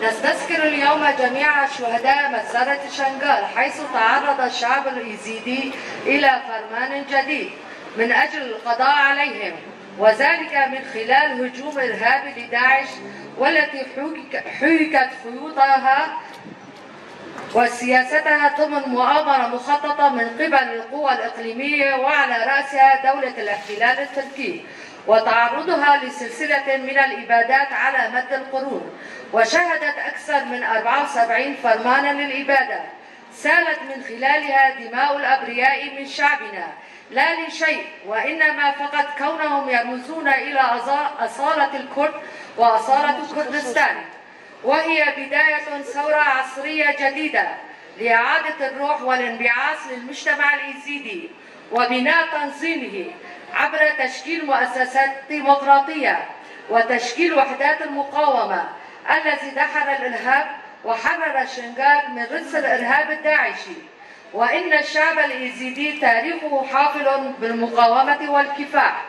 نستذكر اليوم جميع شهداء مجزرة شنغال، حيث تعرض الشعب اليزيدي إلى فرمان جديد من أجل القضاء عليهم، وذلك من خلال هجوم إرهابي لداعش، والتي حُكت خيوطها وسياستها ضمن مؤامرة مخططة من قبل القوى الإقليمية، وعلى رأسها دولة الاحتلال التركي، وتعرضها لسلسلة من الإبادات على مدى القرون. وشهدت أكثر من 74 فرمانا للإبادة سالت من خلالها دماء الأبرياء من شعبنا، لا لشيء، وإنما فقط كونهم يرمزون إلى أصالة الكرد وأصالة كردستان. وهي بداية ثورة عصرية جديدة لإعادة الروح والانبعاث للمجتمع اليزيدي وبناء تنظيمه عبر تشكيل مؤسسات ديمقراطية وتشكيل وحدات المقاومة الذي دحر الإرهاب وحرر شنغال من رجس الإرهاب الداعشي. وإن الشعب اليزيدي تاريخه حافل بالمقاومة والكفاح.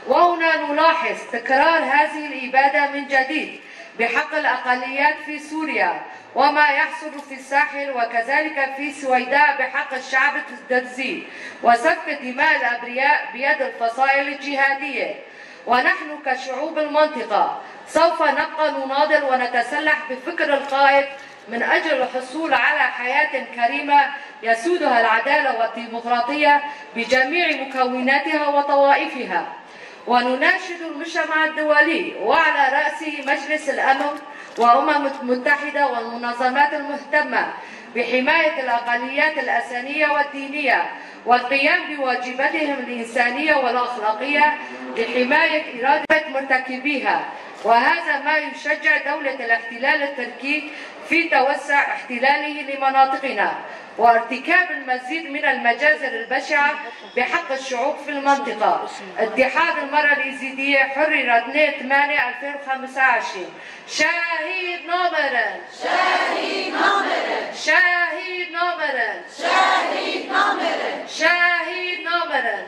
وهنا نلاحظ تكرار هذه الإبادة من جديد بحق الأقليات في سوريا، وما يحصل في الساحل، وكذلك في سويداء بحق الشعب الدرزي، وسفك دماء الأبرياء بيد الفصائل الجهادية. ونحن كشعوب المنطقة سوف نبقى نناضل ونتسلح بفكر القائد من أجل الحصول على حياة كريمة يسودها العدالة والديمقراطية بجميع مكوناتها وطوائفها. ونناشد المجتمع الدولي وعلى رأسه مجلس الأمن وأمم متحدة والمنظمات المهتمة بحماية الأقليات الأثنية والدينية والقيام بواجباتهم الإنسانية والأخلاقية لحماية إرادة مرتكبيها. وهذا ما يشجع دولة الاحتلال التركي في توسع احتلاله لمناطقنا وارتكاب المزيد من المجازر البشعة بحق الشعوب في المنطقة. اتحاد المرأة اليزيدية حرر 2/8/2025. شاهد نومرن، شاهد نومرن، شاهد نومرن، شاهد نومرن، شاهد نومرن.